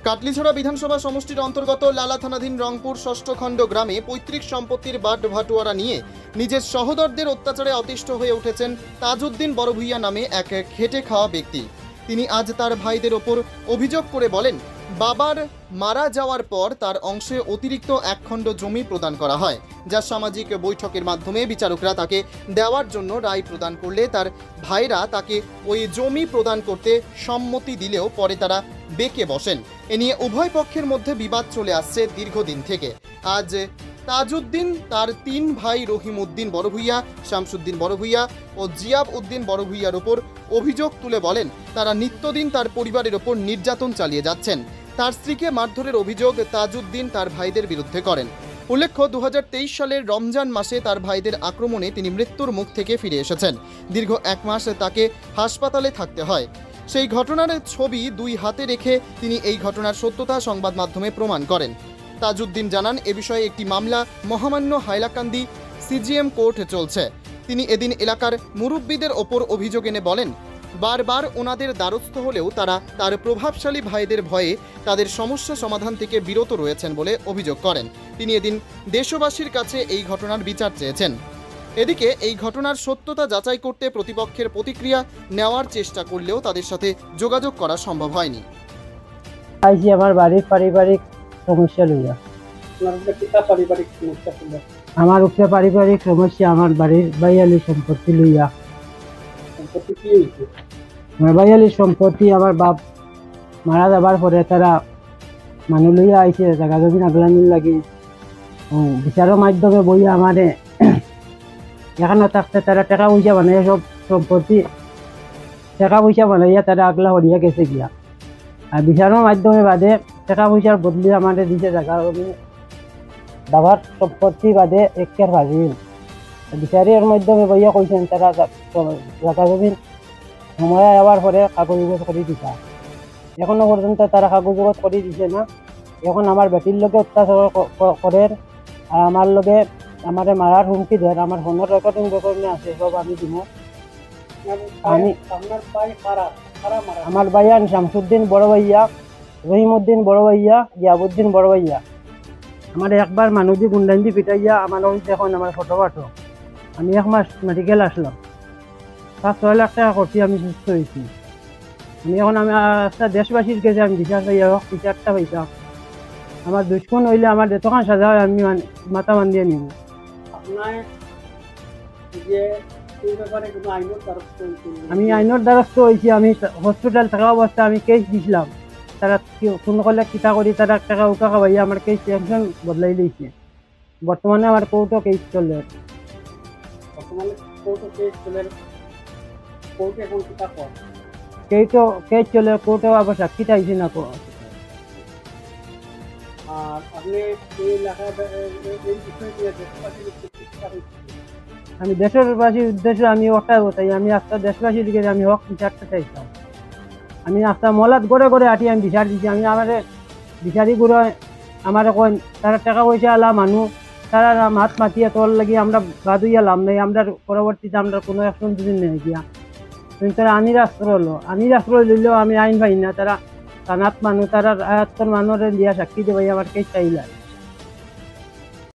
কাটলিছড়া বিধানসভা সমষ্টির অন্তর্গত লালা থানাধীন রংপুর ষষ্ঠ খণ্ড গ্রামে পৈতৃক সম্পত্তির বাট ভাটুয়ারা নিয়ে নিজের সহোদরদের অত্যাচারে অতিষ্ঠ হয়ে উঠেছেন তাজউদ্দিন বড়ভূইয়া নামে এক খেটে খাওয়া ব্যক্তি। তিনি আজ তার ভাইদের ওপর অভিযোগ করে বলেন, বাবার মারা যাওয়ার পর তার অংশে অতিরিক্ত এক খণ্ড জমি প্রদান করা হয়, যা সামাজিক বৈঠকের মাধ্যমে বিচারকরা তাকে দেওয়ার জন্য রায় প্রদান করলে তার ভাইরা তাকে ওই জমি প্রদান করতে সম্মতি দিলেও পরে তারা বেঁকে বসেন। এ নিয়ে উভয় পক্ষের মধ্যে বিবাদ চলে আসছে দীর্ঘদিন থেকে। আজ তাজউদ্দিন তার তিন ভাই রহিম উদ্দিন বড়ভূইয়া, শামসুদ্দিন বড়ভূইয়া ও জিয়াব উদ্দিন বড়ভূইয়ার ওপর অভিযোগ তুলে বলেন, তারা নিত্যদিন তার পরিবারের ওপর নির্যাতন চালিয়ে যাচ্ছেন। তার স্ত্রীকে মারধরের অভিযোগ তাজউদ্দিন তার ভাইদের বিরুদ্ধে করেন। উল্লেখ্য, 2023 সালের রমজান মাসে তার ভাইদের আক্রমণে তিনি মৃত্যুর মুখ থেকে ফিরে এসেছেন। দীর্ঘ এক মাস তাকে হাসপাতালে থাকতে হয়। সেই ঘটনার ছবি দুই হাতে রেখে তিনি এই ঘটনার সত্যতা সংবাদ মাধ্যমে প্রমাণ করেন। তাজউদ্দিন জানান, এ বিষয়ে একটি মামলা মহামান্য হাইলাকান্দি সিজিএম কোর্টে চলছে। তিনি এদিন এলাকার মুরব্বীদের ওপর অভিযোগ এনে বলেন, বারবার ওনাদের দ্বারস্থ হলেও তারা তার প্রভাবশালী ভাইদের ভয়ে তাদের সমস্যা সমাধান থেকে বিরত রয়েছেন বলে অভিযোগ করেন। তিনি এদিন দেশবাসীর কাছে এই ঘটনার বিচার চেয়েছেন। এদিকে এই ঘটনার সত্যতা যাচাই করতে প্রতিপক্ষের প্রতিক্রিয়া নেওয়ার চেষ্টা করলেও তাদের সাথে যোগাযোগ করা সম্ভব হয়নি। আমার বাড়ির পারিবারিক সমস্যা লইয়া আমার উপরে পারিবারিক সমস্যা, আমার বাড়ির বাইয়ালি সম্পত্তি লইয়া। আমার বাইয়ালি সম্পত্তি আমার বাপ মারা যাবার পরে তারা মানুষ লইয়া আইছে জায়গা জমি আগলানির লাগি। বিচারের মাধ্যমে বইয়া আমারে এখানে থাকতে তারা টাকা পয়সা বানাইয়া সব সম্পত্তি টাকা পয়সা বানাইয়া তারা আগলা হরিয়া গেছে গিয়া। আর বিচারের মাধ্যমে বাদে টাকা পয়সার বদলি আমাদের দিছে জায়গা জমি বাবার সম্পত্তি বাদে একের ভাজিল। বিচারের মাধ্যমে বইয়া কইছেন তারা জায়গা জমি সময় আবার পরে কাগজ করে দিতা। এখনো পর্যন্ত তারা কাগজ করে দিছে না। এখন আমার বেটির লগে অত্যাচার করে আর আমার লগে আমার মারার হুমকি দেন। আমার ফোনের রেকর্ডিং আছে, সব আমি দিব। আমি আমার ভাইয়ান শামসুদ্দিন বড় ভাইয়া, রহিম উদ্দিন বড় ভাইয়া, জিয়াবুদ্দিন বড় ভাইয়া আমার একবার মানুষ গুন্ডাইন দি পিটাইয়া আমার এখন আমার ফটো পাঠো। আমি এক মাস মেডিকেল আসলাম, 5-6 লাখ টাকা করছি, আমি সুস্থ হয়েছি। আমি এখন আমি একটা দেশবাসীর কাছে আমি বিচার পাইয়া বিচারটা পাইতাম। আমার দুষ্কর্ম হইলে আমার যতক্ষণ সাজা হয় আমি মাথা বান্ধিয়ে নিব। আমি আইনের দ্বারস্থ হয়েছি। আমি হসপিটাল থাকা অবস্থা আমি কেস দিছিলাম। তারা কোনো করলে কিতা করি তারা টাকা উকা খাওয়াইয়া আমার কেস টেনশন বদলাই দিয়েছে। বর্তমানে আমার কোর্টও কেস চলে। কেস চলে কোর্টেও আবার সাক্ষী চাইছি না। আমি দেশবাসীর উদ্দেশ্যে আমি ওটাই বলতাই, আমি আজকে দেশবাসীর দিকে আমি হক বিচারটা চাইতাম। আমি আজকে মলাত গড়ে গড়ে আটি আমি বিচার দিচ্ছি। আমি আমার বিচারি করে আমার কোন তারা টাকা পয়সা আলা মানুষ তারা হাত মাতিয়ে তোর লাগি আমরা বাদুইয়া লাভ নেই। আমরা পরবর্তীতে আমরা কোনো অ্যাকশন যদি নেই গিয়া কিন্তু তারা আনির আশ্রয় হলো। আনির আশ্রয় লইলেও আমি আইন পাই না। তারা কানাত মানুষ তারা আয়াত্তর মানুষের দিয়া সাক্ষী দেবাই আমার কেস চাইলা।